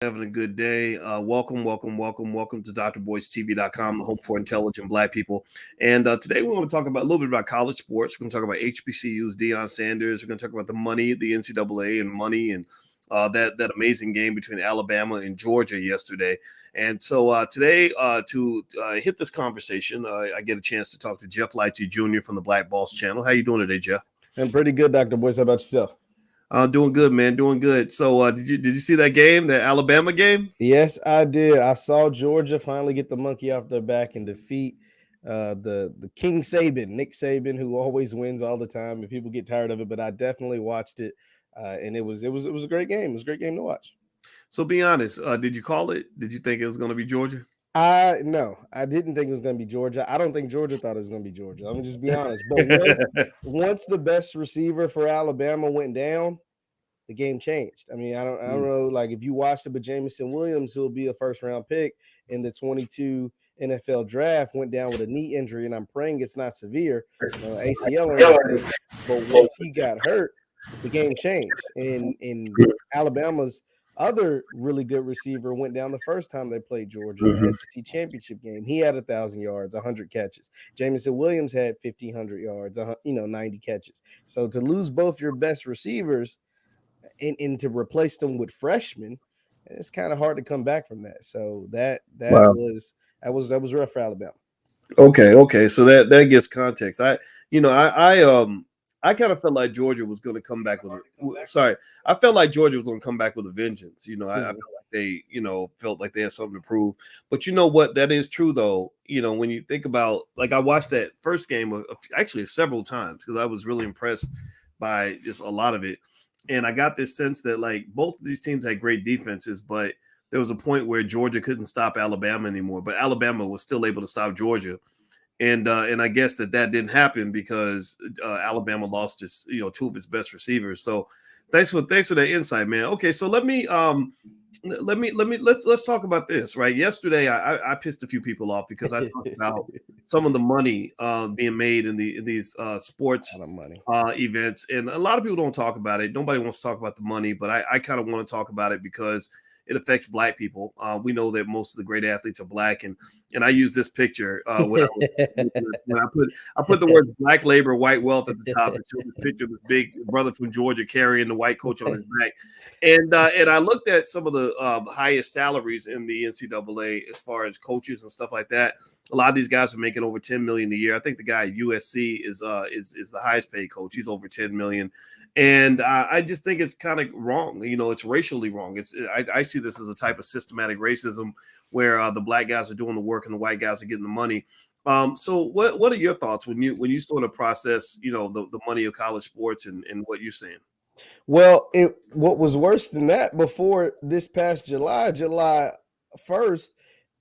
Having a good day. Welcome to DrBoyceTV.com, the home for intelligent Black people. And today we're going to talk about a little bit about college sports. We're going to talk about HBCUs, Deion Sanders. We're going to talk about the money, the NCAA, and money, and that amazing game between Alabama and Georgia yesterday. And so today, to hit this conversation, I get a chance to talk to Jeff Lighty Jr. from the Black Boss Channel. How you doing today, Jeff? I'm pretty good, Dr. Boyce. How about yourself? Doing good, man. Doing good. So, did you see that game, the Alabama game? Yes, I did. I saw Georgia finally get the monkey off their back and defeat the King Saban, Nick Saban, who always wins all the time, and people get tired of it. But I definitely watched it, and it was a great game. It was a great game to watch. So, be honest. Did you call it? Did you think it was going to be Georgia? No, I didn't think it was going to be Georgia. I don't think Georgia thought it was going to be Georgia. I'm gonna just be honest. But once the best receiver for Alabama went down, the game changed. I mean, I don't know, like if you watched it, but Jamison Williams, who will be a first round pick in the 22 NFL draft, went down with a knee injury, and I'm praying it's not severe, ACL or anything. But once he got hurt, the game changed. And Alabama's other really good receiver went down the first time they played Georgia in the SEC championship game. He had 1,000 yards, 100 catches. Jamison Williams had 1,500 yards, 90 catches. So to lose both your best receivers and to replace them with freshmen, it's kind of hard to come back from that. So Wow. was rough for Alabama. Okay. So that gives context. I kind of felt like Georgia was going to come back with. Sorry, I felt like Georgia was going to come back with a vengeance. I felt like they, felt like they had something to prove. But you know what? That is true though. When you think about, like, I watched that first game actually several times because I was really impressed by just a lot of it. And I got this sense that, like, both of these teams had great defenses, but there was a point where Georgia couldn't stop Alabama anymore, but Alabama was still able to stop Georgia. And I guess that didn't happen because Alabama lost two of its best receivers. So thanks for that insight, man. Okay, so let's talk about this. Right, yesterday I pissed a few people off because I talked about some of the money being made in these sports events, and a lot of people don't talk about it. Nobody wants to talk about the money, but I kind of want to talk about it because it affects Black people. We know that most of the great athletes are Black, and I use this picture when I put the words Black labor, white wealth at the top, and show this picture of this big brother from Georgia carrying the white coach on his back, and I looked at some of the highest salaries in the NCAA as far as coaches and stuff like that. A lot of these guys are making over 10 million a year. I think the guy at USC is the highest paid coach. He's over 10 million. And I just think it's kind of wrong. It's racially wrong. I see this as a type of systematic racism where the Black guys are doing the work and the white guys are getting the money. So what are your thoughts when you sort of process, the money of college sports and what you're saying? Well, what was worse than that before this past July 1st,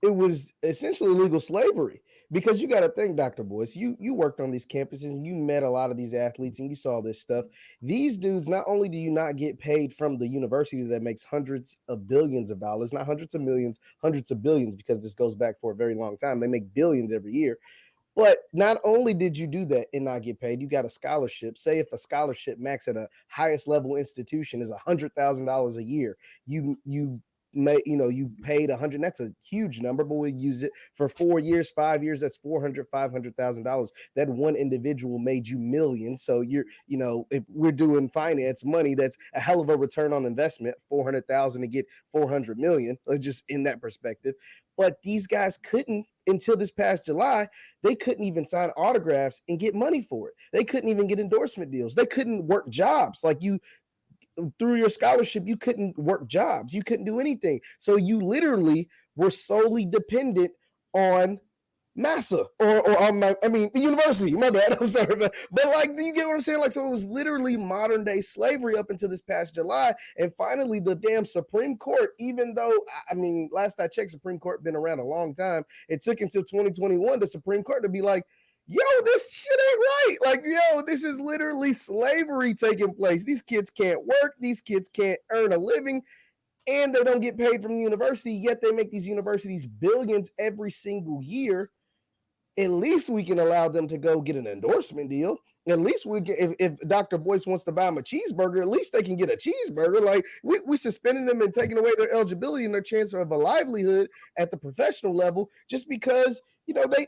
it was essentially legal slavery. Because you got to think, Dr. Boyce, you worked on these campuses and you met a lot of these athletes and you saw this stuff. These dudes, not only do you not get paid from the university that makes hundreds of billions of dollars, not hundreds of millions, hundreds of billions, because this goes back for a very long time. They make billions every year. But not only did you do that and not get paid, you got a scholarship. Say if a scholarship max at a highest level institution is $100,000 a year, you you paid 100. That's a huge number, but we use it for 4 years, 5 years. That's $500,000. That one individual made you millions. So if we're doing finance money, that's a hell of a return on investment. 400,000 to get 400 million, just in that perspective. But these guys couldn't, until this past July, they couldn't even sign autographs and get money for it. They couldn't even get endorsement deals. They couldn't work jobs. Like, through your scholarship, you couldn't work jobs. You couldn't do anything. So you literally were solely dependent on Massa or on the university. My bad. I'm sorry. But like, do you get what I'm saying? Like, so it was literally modern day slavery up until this past July. And finally, the damn Supreme Court, even though, last I checked, Supreme Court been around a long time. It took until 2021, the Supreme Court to be like, yo, this shit ain't right. Like, yo, this is literally slavery taking place. These kids can't work. These kids can't earn a living. And they don't get paid from the university, yet they make these universities billions every single year. At least we can allow them to go get an endorsement deal. At least we get, if Dr. Boyce wants to buy them a cheeseburger, at least they can get a cheeseburger. Like we suspending them and taking away their eligibility and their chance of a livelihood at the professional level just because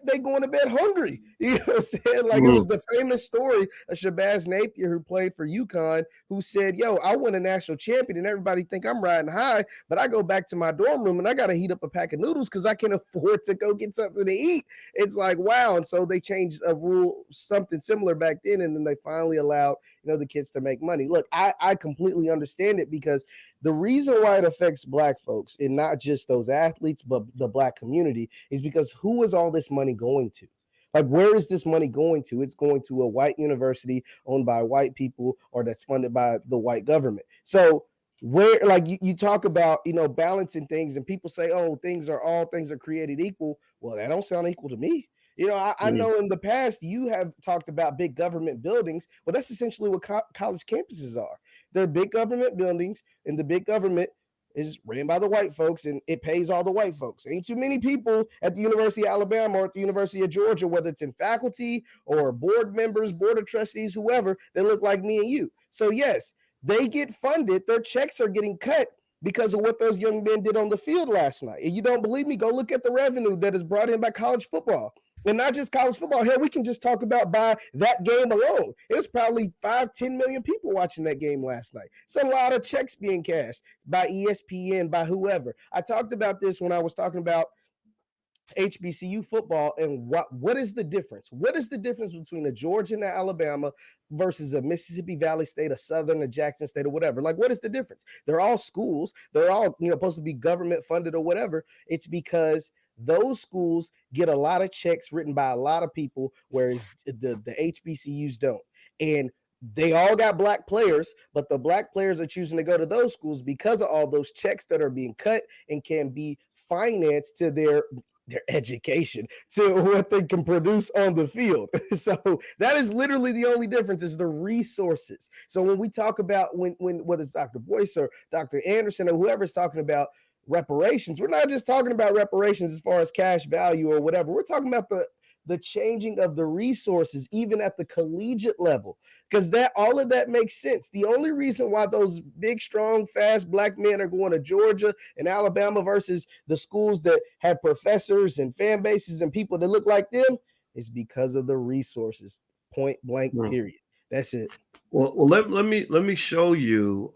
they going to bed hungry. You know what I'm saying? Like it was the famous story of Shabazz Napier, who played for UConn, who said, "Yo, I won a national champion, and everybody think I'm riding high, but I go back to my dorm room and I got to heat up a pack of noodles because I can afford to go get something to eat." It's like, wow. And so they changed a rule, something similar back then, and then they finally allowed the kids to make money. Look, I completely understand it, because the reason why it affects Black folks, and not just those athletes, but the Black community, is because who is all this money going to? Like, where is this money going to? It's going to a white university owned by white people, or that's funded by the white government. So where, like, you talk about balancing things, and people say, oh, all things are created equal. Well, that don't sound equal to me. I know in the past you have talked about big government buildings. Well, that's essentially what college campuses are. They're big government buildings, and the big government is ran by the white folks, and it pays all the white folks. Ain't too many people at the University of Alabama or at the University of Georgia, whether it's in faculty or board members, board of trustees, whoever, that look like me and you. So yes, they get funded. Their checks are getting cut because of what those young men did on the field last night. And you don't believe me? Go look at the revenue that is brought in by college football. And not just college football. Hell, we can just talk about by that game alone. It was probably 5-10 million people watching that game last night. It's a lot of checks being cashed by ESPN, by whoever. I talked about this when I was talking about HBCU football, and what is the difference? What is the difference between a Georgia and an Alabama versus a Mississippi Valley State, a Southern, a Jackson State, or whatever? Like, what is the difference? They're all schools. They're all supposed to be government funded or whatever. It's because those schools get a lot of checks written by a lot of people, whereas the HBCUs don't. And they all got Black players, but the Black players are choosing to go to those schools because of all those checks that are being cut and can be financed to their education, to what they can produce on the field. So that is literally the only difference, is the resources. So when we talk about when whether it's Dr. Boyce or Dr. Anderson or whoever's talking about reparations, we're not just talking about reparations as far as cash value or whatever. We're talking about the changing of the resources, even at the collegiate level, because that all of that makes sense. The only reason why those big, strong, fast Black men are going to Georgia and Alabama versus the schools that have professors and fan bases and people that look like them is because of the resources. Point blank, period. That's it. Well, let me show you.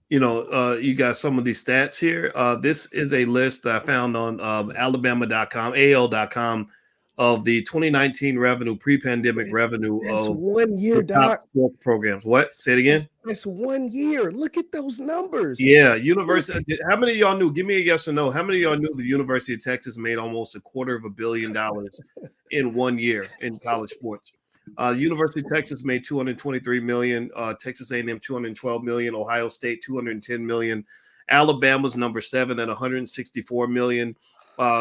You got some of these stats here. This is a list that I found on Alabama.com, AL.com, of the 2019 revenue, pre-pandemic revenue That's of 1 year, Doc. Top programs. What? Say it again. That's 1 year. Look at those numbers. Yeah, university. How many of y'all knew? Give me a yes or no. How many of y'all knew the University of Texas made almost $250 million in 1 year in college sports? University of Texas made 223 million. Texas A&M 212 million. Ohio State 210 million. Alabama's number 7 at 164 million.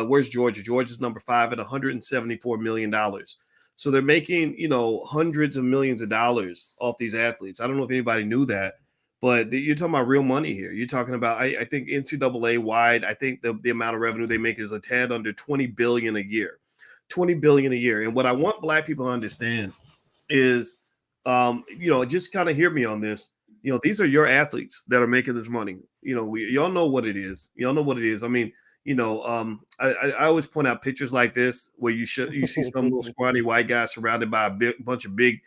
Where's Georgia? Georgia's number 5 at $174 million. So they're making, hundreds of millions of dollars off these athletes. I don't know if anybody knew that, but you're talking about real money here. You're talking about, I think NCAA wide, I think the amount of revenue they make is a tad under $20 billion a year. $20 billion a year. And what I want Black people to understand is, just kind of hear me on this. These are your athletes that are making this money. Y'all know what it is. Y'all know what it is. I mean, I always point out pictures like this where you see some little scrawny white guy surrounded by a bunch of big,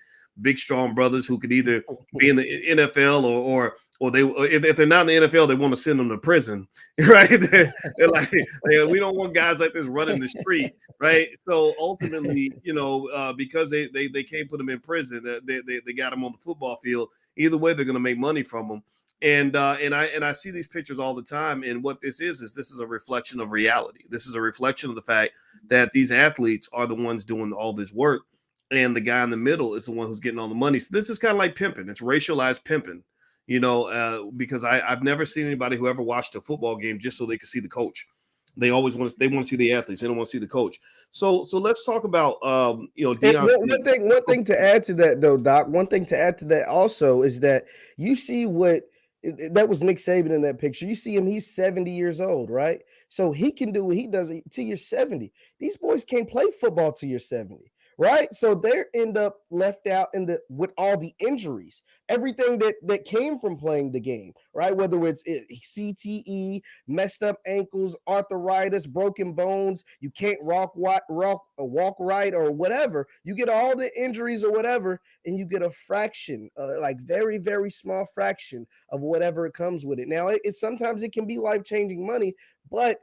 strong brothers who could either be in the NFL or they, if they're not in the NFL, they want to send them to prison, right? They're like, we don't want guys like this running the street, right? So ultimately, because they can't put them in prison, they got them on the football field. Either way, they're going to make money from them. And I see these pictures all the time. And what this is a reflection of reality. This is a reflection of the fact that these athletes are the ones doing all this work. And the guy in the middle is the one who's getting all the money. So this is kind of like pimping. It's racialized pimping, because I've never seen anybody who ever watched a football game just so they could see the coach. They always want to see the athletes. They don't want to see the coach. So let's talk about Deion. One thing to add to that, though, Doc. One thing to add to that also is that you see that was Nick Saban in that picture. You see him; he's 70 years old, right? So he can do what he does till you're 70. These boys can't play football till you're 70, right? So they end up left out with all the injuries, everything that came from playing the game, right? Whether it's CTE, messed up ankles, arthritis, broken bones, you can't walk right or whatever. You get all the injuries or whatever, and you get a fraction, like very, very small fraction of whatever it comes with it. Now, sometimes it can be life-changing money, but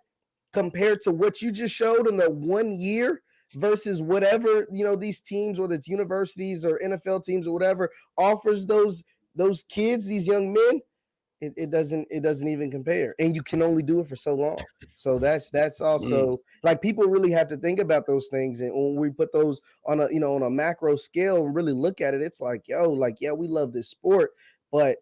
compared to what you just showed in the 1 year versus whatever, these teams, whether it's universities or NFL teams or whatever, offers those kids, these young men, it doesn't even compare. And you can only do it for so long. So that's also like, people really have to think about those things. And when we put those on a macro scale and really look at it, it's like, yeah, we love this sport, but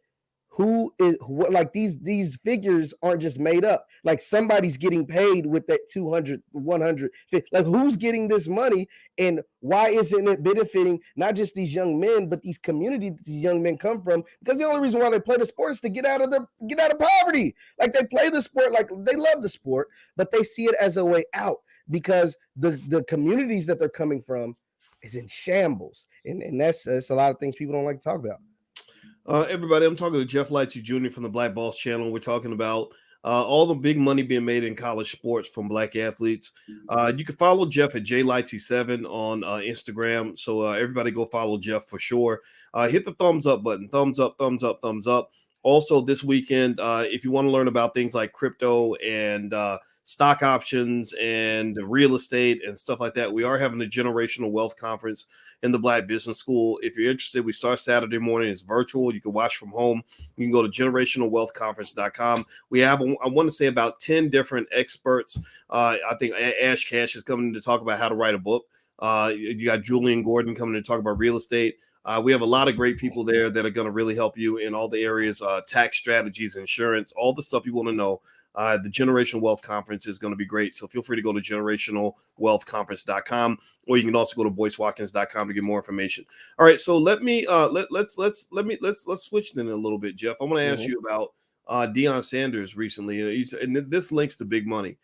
who is what, like, these figures aren't just made up. Like, somebody's getting paid with that 200, 100, like, who's getting this money, and why isn't it benefiting not just these young men, but these communities these young men come from? Because the only reason why they play the sport is to get out of poverty. Like, they play the sport, like, they love the sport, but they see it as a way out, because the communities that they're coming from is in shambles. And that's a lot of things people don't like to talk about. Everybody, I'm talking to Jeff Lightsey Jr. from the Black Boss Channel. We're talking about all the big money being made in college sports from Black athletes. You can follow Jeff at jlightsey7 on Instagram. So everybody go follow Jeff for sure. Hit the thumbs up button. Thumbs up, thumbs up, thumbs up. Also, this weekend, if you want to learn about things like crypto and stock options and real estate and stuff like that, we are having a generational wealth conference in the Black Business School. If you're interested, we start Saturday morning. It's virtual. You can watch from home. You can go to generationalwealthconference.com. We have, I want to say, about 10 different experts. I think Ash Cash is coming to talk about how to write a book. You got Julian Gordon coming to talk about real estate. We have a lot of great people there that are going to really help you in all the areas, tax strategies, insurance, all the stuff you want to know. The Generational Wealth Conference is going to be great. So feel free to go to generationalwealthconference.com, or you can also go to boycewatkins.com to get more information. All right. So let's switch then a little bit, Jeff. I want to ask you about Deion Sanders recently, and this links to big money.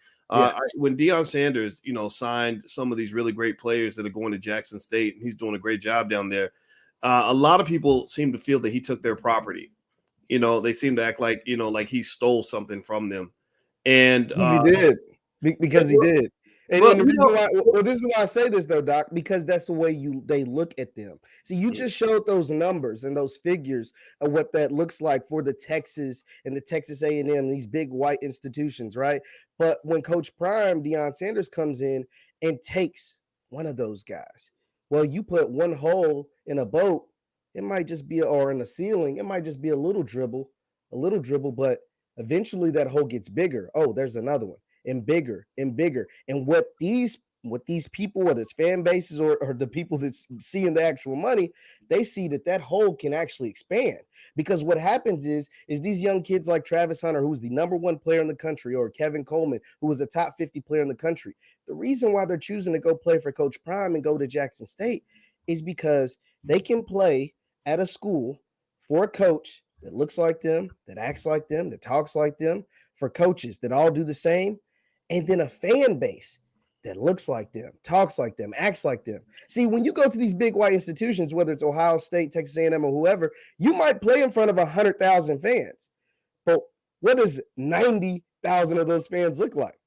When Deion Sanders, signed some of these really great players that are going to Jackson State, and he's doing a great job down there. A lot of people seem to feel that he took their property. They seem to act like, like he stole something from them. And he did, because he did. And the reason why, this is why I say this though, Doc, because that's the way they look at them. See, you just showed those numbers and those figures of what that looks like for the Texas and the Texas A&M, these big white institutions, right? But when Coach Prime, Deion Sanders, comes in and takes one of those guys, well, you put one hole in a boat, it might just be, or in a ceiling, it might just be a little dribble, but eventually that hole gets bigger. Oh, there's another one, and bigger and bigger. And what these people, whether it's fan bases or the people that's seeing the actual money, they see that hole can actually expand. Because what happens is these young kids like Travis Hunter, who's the #1 player in the country, or Kevin Coleman, who was a top 50 player in the country, the reason why they're choosing to go play for Coach Prime and go to Jackson State is because they can play at a school for a coach that looks like them, that acts like them, that talks like them, for coaches that all do the same, and then a fan base that looks like them, talks like them, acts like them. See, when you go to these big white institutions, whether it's Ohio State, Texas A&M, or whoever, you might play in front of 100,000 fans. But what does 90,000 of those fans look like?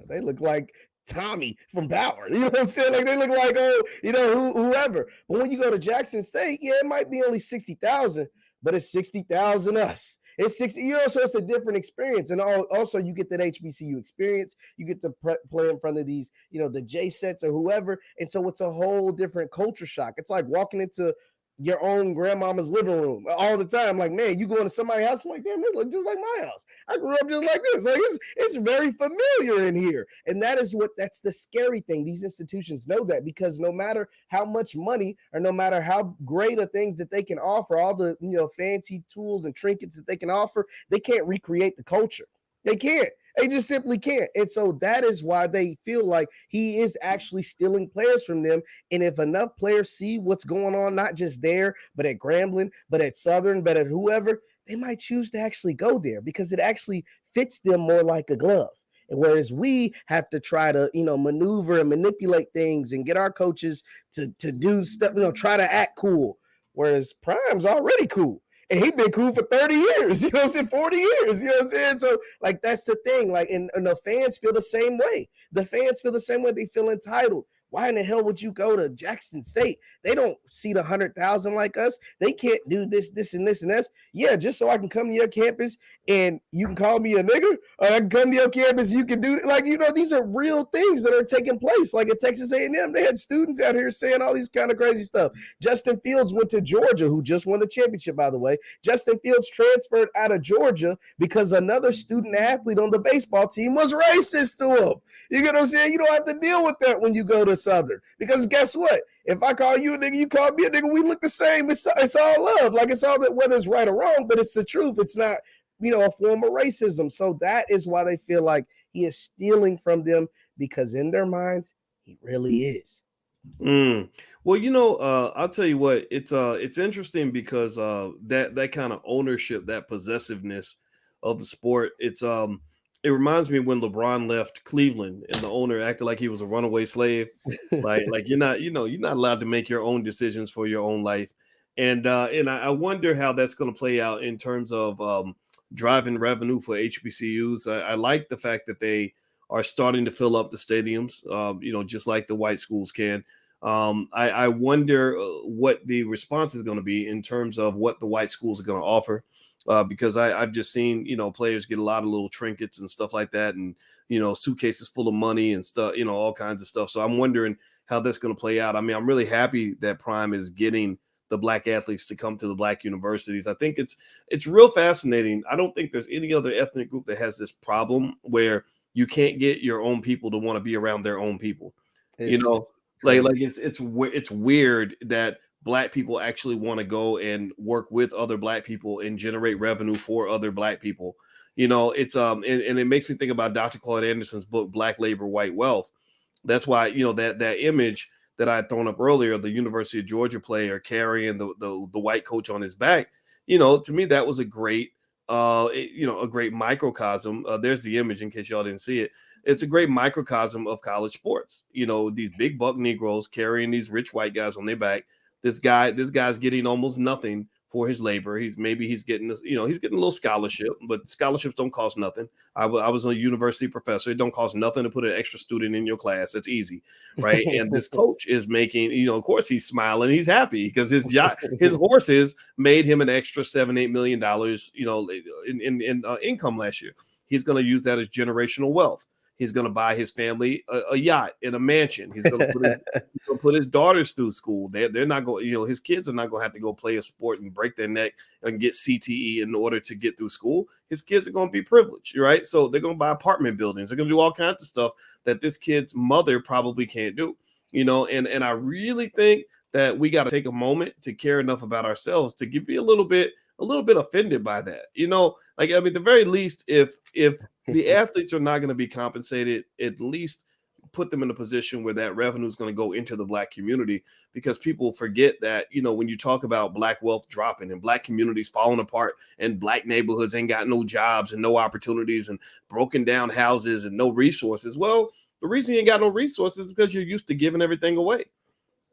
They look like Tommy from Bauer. You know what I'm saying? Like, they look like, whoever. But when you go to Jackson State, it might be only 60,000, but it's 60,000 us. It's 60, so it's a different experience. And also you get that HBCU experience. You get to play in front of these, the J sets or whoever. And so it's a whole different culture shock. It's like walking into your own grandmama's living room all the time. Like, man, you go into somebody's house, I'm like, damn, this looks just like my house. I grew up just like this. Like, it's very familiar in here. And that's the scary thing. These institutions know that, because no matter how much money or no matter how great of things that they can offer, all the, fancy tools and trinkets that they can offer, they can't recreate the culture. They can't. They just simply can't. And so that is why they feel like he is actually stealing players from them. And if enough players see what's going on, not just there, but at Grambling, but at Southern, but at whoever, they might choose to actually go there, because it actually fits them more like a glove. And whereas we have to try to, maneuver and manipulate things and get our coaches to do stuff, try to act cool. Whereas Prime's already cool. And he been cool for 30 years, 40 years, So, like, that's the thing. Like, and the fans feel the same way. The fans feel the same way. They feel entitled. Why in the hell would you go to Jackson State? They don't see the 100,000 like us. They can't do this, and this, and this. Yeah, just so I can come to your campus and you can call me a nigger, or I can come to your campus, you can do, like, these are real things that are taking place. Like at Texas A&M, they had students out here saying all these kind of crazy stuff. Justin Fields went to Georgia, who just won the championship, by the way. Justin Fields transferred out of Georgia because another student athlete on the baseball team was racist to him. You get what I'm saying? You don't have to deal with that when you go to Southern. Because guess what? If I call you a nigga, you call me a nigga, we look the same. It's all love. Like, it's all that, whether it's right or wrong, but it's the truth. It's not, a form of racism. So that is why they feel like he is stealing from them, because in their minds, he really is. Well, I'll tell you what, it's interesting because that kind of ownership, that possessiveness of the sport, it reminds me when LeBron left Cleveland and the owner acted like he was a runaway slave. like you're not allowed to make your own decisions for your own life. And I wonder how that's going to play out in terms of driving revenue for HBCUs. I like the fact that they are starting to fill up the stadiums, just like the white schools can. I wonder what the response is going to be in terms of what the white schools are going to offer. Because I've just seen, players get a lot of little trinkets and stuff like that, and, suitcases full of money and stuff, all kinds of stuff. So I'm wondering how that's going to play out. I mean, I'm really happy that Prime is getting the black athletes to come to the black universities. I think it's real fascinating. I don't think there's any other ethnic group that has this problem where you can't get your own people to want to be around their own people. It's weird that Black people actually want to go and work with other Black people and generate revenue for other Black people. It's and it makes me think about Dr. Claude Anderson's book, Black Labor, White Wealth. That's why, that image that I had thrown up earlier, the University of Georgia player carrying the white coach on his back, to me, that was a great, a great microcosm. There's the image in case y'all didn't see it. It's a great microcosm of college sports. These big buck Negroes carrying these rich white guys on their back. This guy's getting almost nothing for his labor. He's getting, he's getting a little scholarship, but scholarships don't cost nothing. I was a university professor. It don't cost nothing to put an extra student in your class. It's easy, right? And this coach is making, of course he's smiling. He's happy because his horses made him an extra $7-8 million, in income last year. He's going to use that as generational wealth. He's going to buy his family a yacht and a mansion. He's going to put his daughters through school. They're not going, his kids are not going to have to go play a sport and break their neck and get CTE in order to get through school. His kids are going to be privileged, right? So they're going to buy apartment buildings. They're going to do all kinds of stuff that this kid's mother probably can't do, and I really think that we got to take a moment to care enough about ourselves to be a little bit offended by that. The very least, if the athletes are not going to be compensated, at least put them in a position where that revenue is going to go into the Black community, because people forget that, when you talk about Black wealth dropping and Black communities falling apart and Black neighborhoods ain't got no jobs and no opportunities and broken down houses and no resources. Well, the reason you ain't got no resources is because you're used to giving everything away.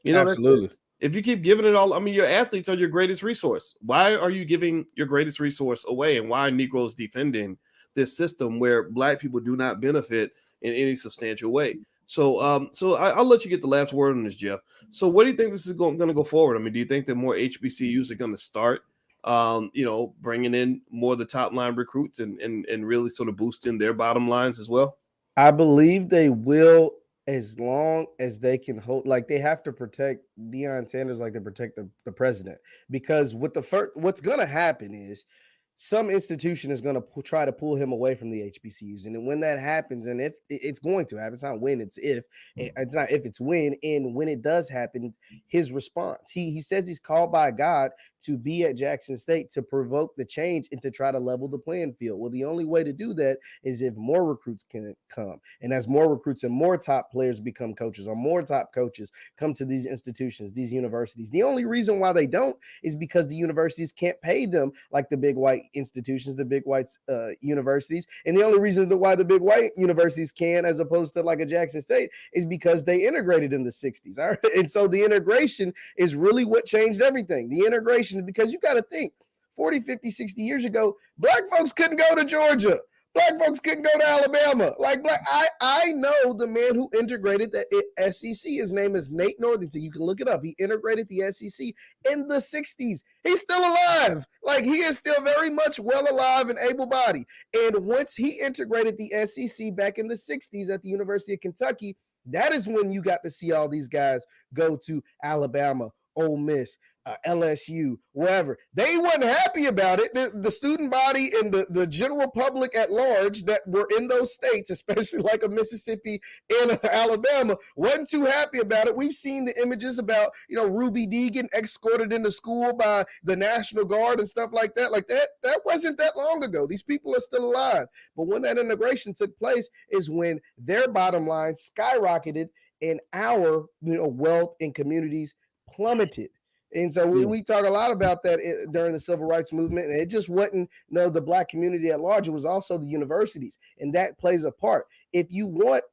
Absolutely. If you keep giving it all, your athletes are your greatest resource. Why are you giving your greatest resource away? And why are Negroes defending this system where Black people do not benefit in any substantial way? So I'll let you get the last word on this, Jeff. So what do you think this is going to go forward? Do you think that more HBCUs are going to start, bringing in more of the top line recruits and really sort of boosting their bottom lines as well? I believe they will, as long as they can hold, like, they have to protect Deion Sanders like they protect the president. Because what's going to happen is some institution is going to try to pull him away from the HBCUs. And then when that happens, and if it's going to happen, it's not when, it's if. It's not if, it's when. And when it does happen, his response. He says he's called by God to be at Jackson State to provoke the change and to try to level the playing field. Well, the only way to do that is if more recruits can come. And as more recruits and more top players become coaches, or more top coaches come to these institutions, these universities. The only reason why they don't is because the universities can't pay them like the big white institutions, the big white universities. And the only reason why the big white universities can, as opposed to like a Jackson State, is because they integrated in the 60s. All right? And so the integration is really what changed everything. The integration, because you got to think 40, 50, 60 years ago, black folks couldn't go to Georgia. Black folks couldn't go to Alabama. I know the man who integrated the SEC. His name is Nate Northington. You can look it up. He integrated the SEC in the 60s. He's still alive. Like, he is still very much well alive and able-bodied. And once he integrated the SEC back in the 60s at the University of Kentucky, that is when you got to see all these guys go to Alabama, Ole Miss, LSU, wherever. They wasn't happy about it. The student body and the general public at large that were in those states, especially like a Mississippi and Alabama, wasn't too happy about it. We've seen the images about, Ruby Dee getting escorted into school by the National Guard and stuff like that. Like that wasn't that long ago. These people are still alive. But when that integration took place is when their bottom line skyrocketed and our wealth and communities plummeted. And so we talk a lot about that during the civil rights movement. And it just wasn't the black community at large. It was also the universities. And that plays a part. If you want,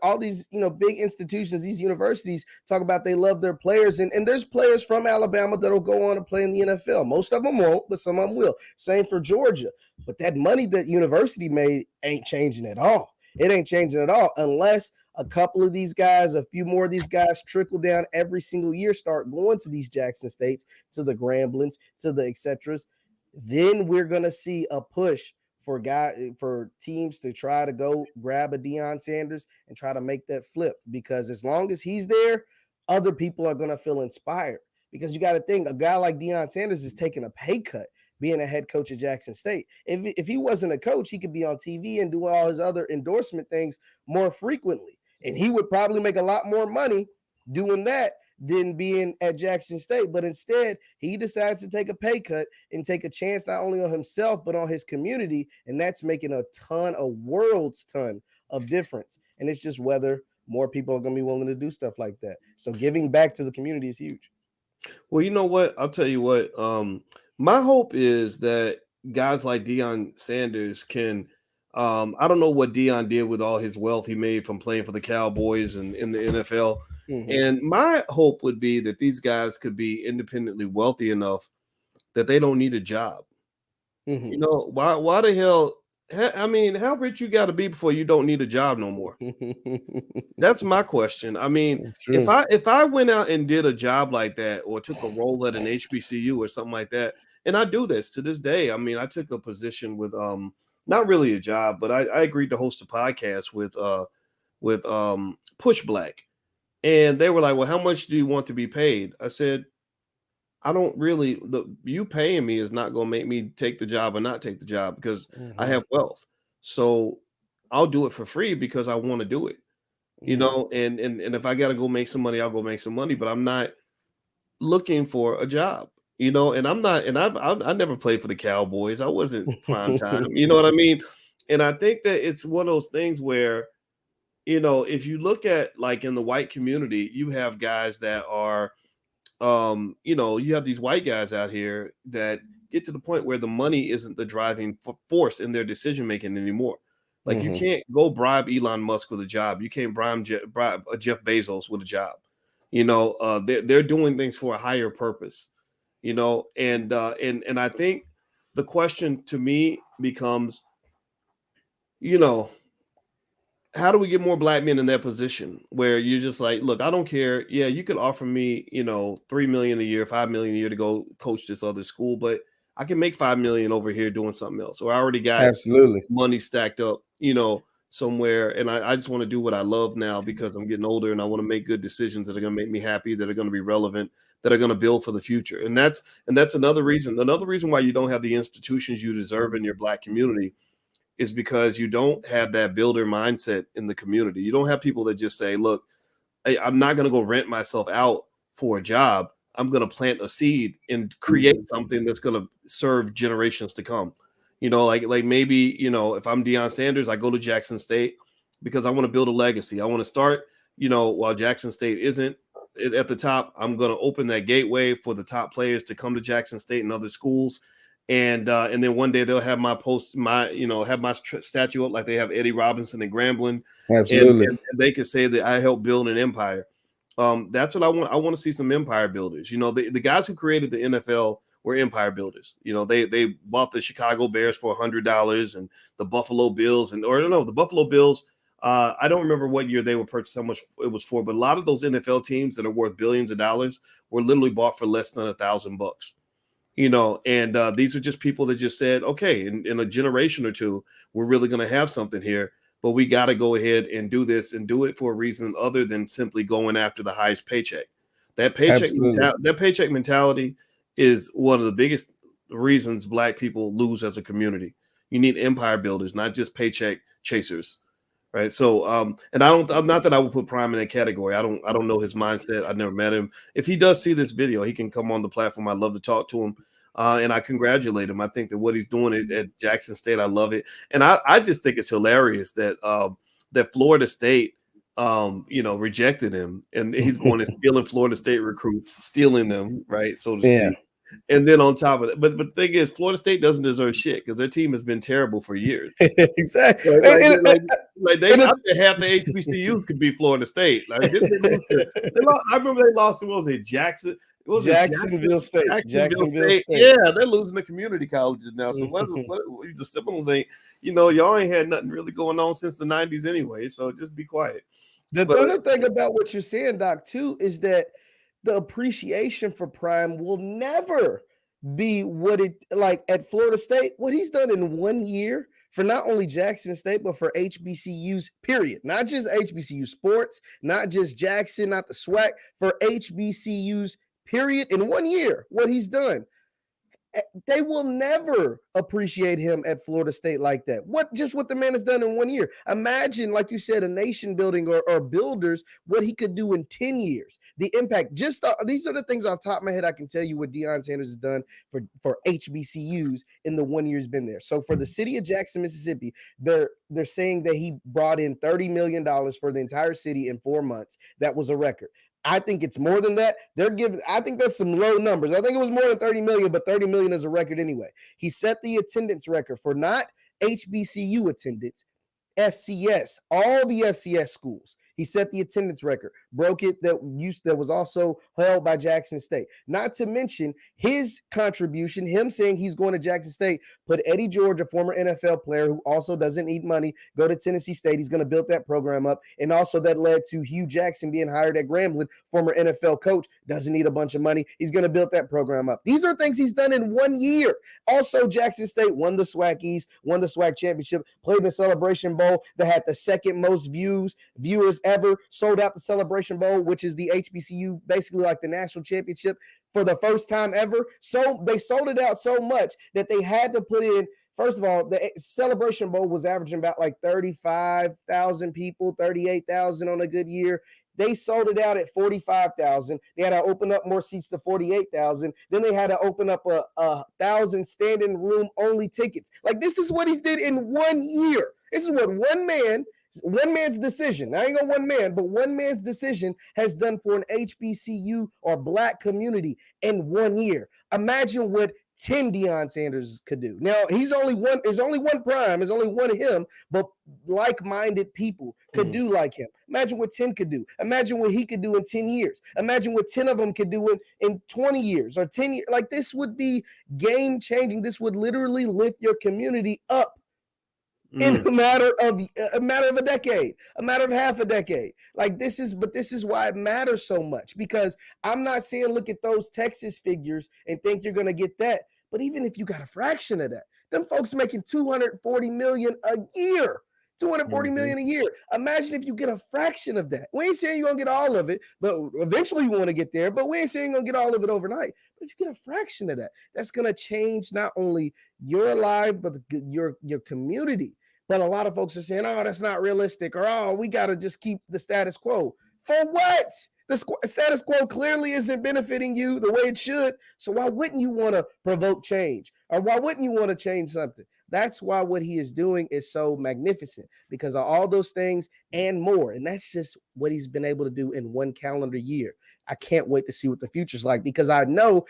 all these, big institutions, these universities talk about they love their players. And there's players from Alabama that'll go on to play in the NFL. Most of them won't, but some of them will. Same for Georgia. But that money that university made ain't changing at all. It ain't changing at all unless a couple of these guys, a few more of these guys trickle down every single year, start going to these Jackson States, to the Gramblins, to the et ceteras. Then we're going to see a push for teams to try to go grab a Deion Sanders and try to make that flip. Because as long as he's there, other people are going to feel inspired. Because you got to think, a guy like Deion Sanders is taking a pay cut being a head coach at Jackson State. If he wasn't a coach, he could be on TV and do all his other endorsement things more frequently. And he would probably make a lot more money doing that than being at Jackson State. But instead, he decides to take a pay cut and take a chance not only on himself, but on his community. And that's making a world's ton of difference. And it's just whether more people are going to be willing to do stuff like that. So giving back to the community is huge. Well, you know what? I'll tell you what. My hope is that guys like Deion Sanders can, I don't know what Deion did with all his wealth he made from playing for the Cowboys and in the NFL. Mm-hmm. And my hope would be that these guys could be independently wealthy enough that they don't need a job. Mm-hmm. Why the hell? I mean, how rich you got to be before you don't need a job no more? That's my question. I mean, if I went out and did a job like that or took a role at an HBCU or something like that, and I do this to this day. I mean, I took a position with not really a job, but I agreed to host a podcast with Push Black. And they were like, well, how much do you want to be paid? I said, I don't really, you paying me is not going to make me take the job or not take the job because I have wealth. So I'll do it for free because I want to do it, and if I got to go make some money, I'll go make some money, but I'm not looking for a job, and I'm not, and I never played for the Cowboys. I wasn't prime time, you know what I mean? And I think that it's one of those things where, if you look at like in the white community, you have guys that are, you have these white guys out here that get to the point where the money isn't the driving force in their decision making anymore. Like you can't go bribe Elon Musk with a job. You can't bribe Jeff Bezos with a job. They're doing things for a higher purpose. And I think the question to me becomes, how do we get more black men in that position where you're just like, look, I don't care. Yeah, you could offer me, $3 million a year, $5 million a year to go coach this other school, but I can make $5 million over here doing something else. Or I already got money stacked up, somewhere. And I just want to do what I love now because I'm getting older and I want to make good decisions that are going to make me happy, that are going to be relevant, that are going to build for the future. And that's another reason why you don't have the institutions you deserve in your black community is because you don't have that builder mindset in the community. You don't have people that just say, look, I'm not going to go rent myself out for a job. I'm going to plant a seed and create something that's going to serve generations to come. Like maybe, if I'm Deion Sanders, I go to Jackson State because I want to build a legacy. I want to start, while Jackson State isn't at the top, I'm going to open that gateway for the top players to come to Jackson State and other schools. and then one day they'll have my post, have my statue up like they have Eddie Robinson and Grambling, Absolutely. and they can say that I helped build an empire. That's what I want. I want to see some empire builders. The guys who created the NFL were empire builders. They bought the Chicago Bears for $100 and the Buffalo Bills, the Buffalo Bills. I don't remember what year they were purchased, how much it was for, but a lot of those NFL teams that are worth billions of dollars were literally bought for less than $1,000. And these are just people that just said, okay, in a generation or two, we're really going to have something here, but we got to go ahead and do this and do it for a reason other than simply going after the highest paycheck. That paycheck mentality is one of the biggest reasons Black people lose as a community. You need empire builders, not just paycheck chasers. Right. So, and I'm not that I would put Prime in that category. I don't know his mindset. I've never met him. If he does see this video, he can come on the platform. I'd love to talk to him. And I congratulate him. I think that what he's doing at Jackson State, I love it. And I just think it's hilarious that that Florida State, rejected him, and he's going and stealing Florida State recruits, stealing them, right, so to speak. And then on top of it, but the thing is, Florida State doesn't deserve shit because their team has been terrible for years. Exactly. Right? Half the HBCUs could beat Florida State. Like this, I remember they lost to, what was it, Jackson? Jacksonville State. Jacksonville State. Yeah, they're losing to community colleges now. So what the Seminoles ain't, y'all ain't had nothing really going on since the 90s anyway. So just be quiet. The other thing about what you're saying, Doc, too, is that the appreciation for Prime will never be what it like at Florida State. What he's done in 1 year for not only Jackson State, but for HBCUs, period. Not just HBCU sports, not just Jackson, not the SWAC, for HBCUs, period. In 1 year, what he's done. They will never appreciate him at Florida State like that. What the man has done in 1 year. Imagine, like you said, a nation building or builders, what he could do in 10 years. The impact, these are the things off the top of my head I can tell you what Deion Sanders has done for HBCUs in the 1 year he's been there. So for the city of Jackson, Mississippi, they're saying that he brought in $30 million for the entire city in 4 months. That was a record. I think it's more than that. I think that's some low numbers. I think it was more than 30 million, but 30 million is a record anyway. He set the attendance record for not HBCU attendance, FCS, all the FCS schools. He set the attendance record, broke it that was also held by Jackson State. Not to mention his contribution, him saying he's going to Jackson State, put Eddie George, a former NFL player who also doesn't need money, go to Tennessee State. He's going to build that program up. And also that led to Hugh Jackson being hired at Grambling, former NFL coach, doesn't need a bunch of money. He's going to build that program up. These are things he's done in 1 year. Also, Jackson State won the SWAC East, won the SWAC championship, played in the Celebration Bowl that had the second most viewers ever, sold out the Celebration Bowl, which is the HBCU, basically like the national championship for the first time ever. So they sold it out so much that they had to put in, first of all, the Celebration Bowl was averaging about like 35,000 people, 38,000 on a good year. They sold it out at 45,000. They had to open up more seats to 48,000. Then they had to open up a 1,000 standing room only tickets. Like, this is what he did in 1 year. This is what one man's decision, I ain't gonna one man, but one man's decision has done for an HBCU or Black community in 1 year. Imagine what 10 Deion Sanders could do. Now, there's only one Prime, there's only one of him, but like-minded people could do like him. Imagine what 10 could do. Imagine what he could do in 10 years. Imagine what 10 of them could do in 20 years or 10 years. Like, this would be game-changing. This would literally lift your community up in a matter of a decade, a matter of half a decade. Like, this is why it matters so much, because I'm not saying look at those Texas figures and think you're going to get that. But even if you got a fraction of that, them folks making $240 million a year. $240 million a year. Imagine if you get a fraction of that. We ain't saying you're going to get all of it, but eventually you want to get there, but we ain't saying you're going to get all of it overnight. But if you get a fraction of that, that's going to change not only your life, but your community. But a lot of folks are saying, oh, that's not realistic, or, oh, we got to just keep the status quo. For what? The status quo clearly isn't benefiting you the way it should. So why wouldn't you want to provoke change? Or why wouldn't you want to change something? That's why what he is doing is so magnificent, because of all those things and more. And that's just what he's been able to do in one calendar year. I can't wait to see what the future's like, because I know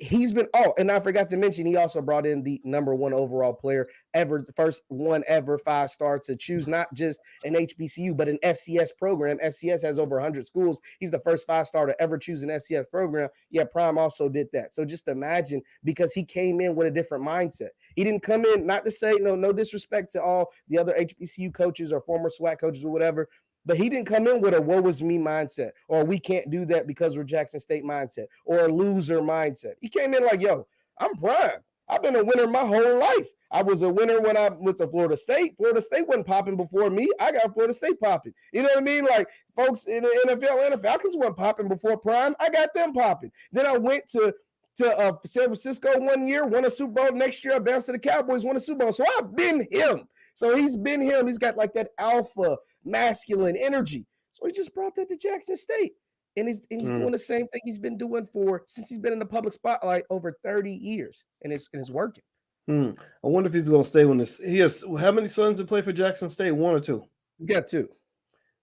he's been, and I forgot to mention, he also brought in the #1 overall player ever, the first one ever 5-star to choose not just an HBCU, but an FCS program. FCS has over 100 schools. He's the first 5-star to ever choose an FCS program. Yeah, Prime also did that. So just imagine, because he came in with a different mindset. He didn't come in, not to say no disrespect to all the other HBCU coaches or former SWAC coaches or whatever, but he didn't come in with a woe is me mindset, or we can't do that because we're Jackson State mindset, or a loser mindset. He came in like, yo, I'm Prime. I've been a winner my whole life. I was a winner when I went to Florida State. Florida State wasn't popping before me. I got Florida State popping. You know what I mean? Like, folks in the NFL and the Falcons weren't popping before Prime. I got them popping. Then I went to San Francisco one year, won a Super Bowl. Next year, I bounced to the Cowboys, won a Super Bowl. So I've been him. So he's been him. He's got like that alpha masculine energy. So he just brought that to Jackson State. And he's doing the same thing he's been doing since he's been in the public spotlight over 30 years. And it's working. I wonder if he's going to stay when he has, how many sons that play for Jackson State? 1 or 2? He's got 2.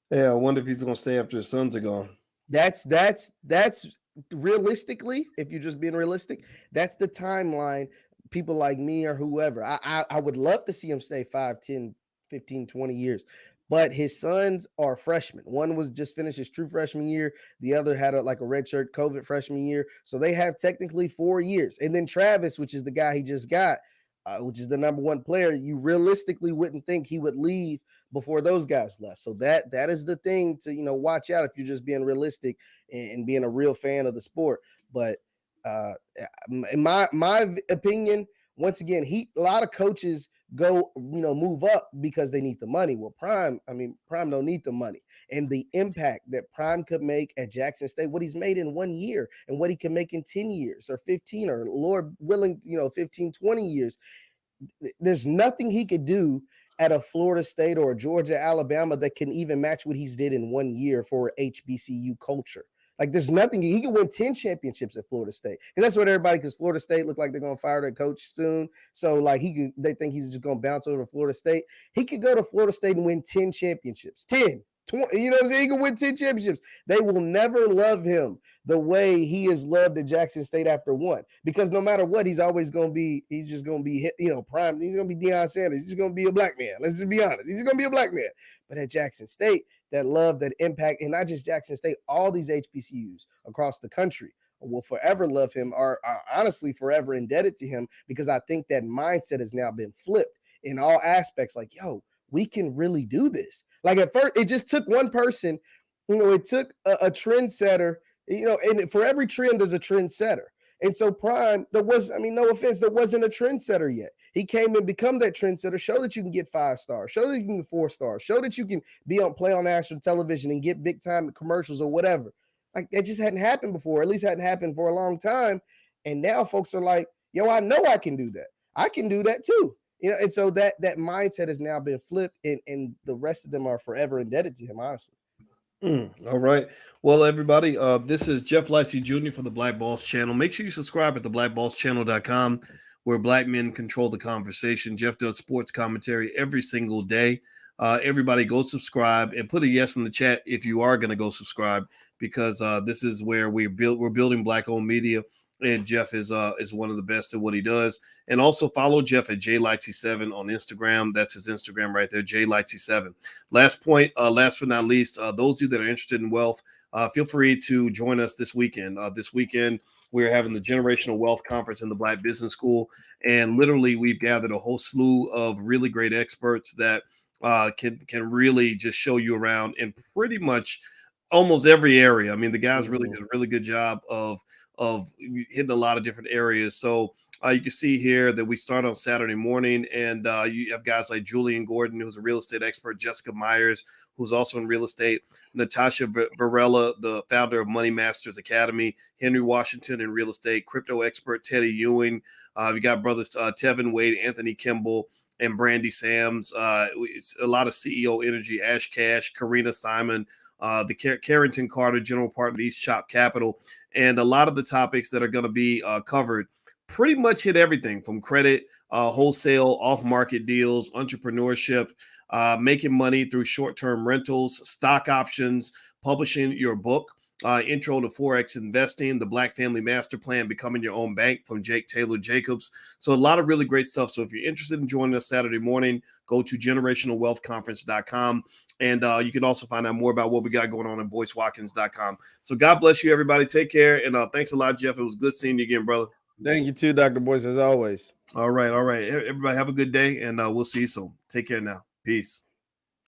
Yeah, I wonder if he's going to stay after his sons are gone. That's realistically, if you're just being realistic, that's the timeline. People like me or whoever, I would love to see him stay 5, 10, 15, 20 years. But his sons are freshmen. One was just finished his true freshman year. The other had a redshirt COVID freshman year. So they have technically 4 years. And then Travis, which is the guy he just got, which is the #1 player, you realistically wouldn't think he would leave before those guys left. So that is the thing to watch out if you're just being realistic and being a real fan of the sport. But in my opinion, once again, a lot of coaches go move up because they need the money. Well, Prime don't need the money, and the impact that Prime could make at Jackson State, what he's made in 1 year and what he can make in 10 years or 15 or Lord willing 15, 20 years. There's nothing he could do at a Florida State or a Georgia, Alabama that can even match what he's did in 1 year for HBCU culture. Like, there's nothing. He can win 10 championships at Florida State. Because that's what everybody, because Florida State look like they're going to fire their coach soon. So, like, they think he's just going to bounce over to Florida State. He could go to Florida State and win 10 championships. 10. 20, you know what I'm saying? He can win 10 championships. They will never love him the way he is loved at Jackson State after 1. Because no matter what, he's always going to be, he's just going to be, Prime. He's going to be Deion Sanders. He's just going to be a black man. Let's just be honest. He's just going to be a black man. But at Jackson State, that love, that impact, and not just Jackson State, all these HBCUs across the country will forever love him, are honestly forever indebted to him, because I think that mindset has now been flipped in all aspects. Like, yo, we can really do this. Like, at first, it just took one person, it took a trendsetter, and for every trend, there's a trendsetter. And so Prime, no offense, there wasn't a trendsetter yet. He came and become that trendsetter, show that you can get 5 stars, show that you can get 4 stars, show that you can play on national television and get big time commercials or whatever. Like, that just hadn't happened before, at least hadn't happened for a long time. And now folks are like, yo, I know I can do that. I can do that too. And so that mindset has now been flipped, and the rest of them are forever indebted to him, honestly. All right. Well, everybody, this is Jeff Licey Jr. from the Black Boss Channel. Make sure you subscribe at theblackbosschannel.com, where black men control the conversation. Jeff does sports commentary every single day. Everybody go subscribe and put a yes in the chat if you are going to go subscribe, because this is where we're building black-owned media. And Jeff is one of the best at what he does. And also follow Jeff at JLightsy7 on Instagram. That's his Instagram right there, JLightsy7. Last point, last but not least, those of you that are interested in wealth, feel free to join us this weekend. This weekend, we're having the Generational Wealth Conference in the Black Business School. And literally, we've gathered a whole slew of really great experts that can really just show you around in pretty much almost every area. I mean, the guys really did a really good job of hitting a lot of different areas. So you can see here that we start on Saturday morning, and you have guys like Julian Gordon, who's a real estate expert, Jessica Myers, who's also in real estate, Natasha Varela, the founder of Money Masters Academy, Henry Washington in real estate, crypto expert Teddy Ewing. We got brothers Tevin Wade, Anthony Kimball, and Brandy Sams. It's a lot of CEO energy, Ash Cash, Karina Simon, the Carrington Carter, general partner, East Shop Capital. And a lot of the topics that are going to be covered pretty much hit everything from credit, wholesale, off-market deals, entrepreneurship, making money through short-term rentals, stock options, publishing your book. Intro to Forex Investing, the Black Family Master Plan, Becoming Your Own Bank from Jake Taylor Jacobs. So a lot of really great stuff. So if you're interested in joining us Saturday morning, go to generationalwealthconference.com. And you can also find out more about what we got going on at boycewatkins.com. So God bless you, everybody. Take care. And thanks a lot, Jeff. It was good seeing you again, brother. Thank you too, Dr. Boyce, as always. All right. Everybody have a good day, and we'll see you soon. Take care now. Peace.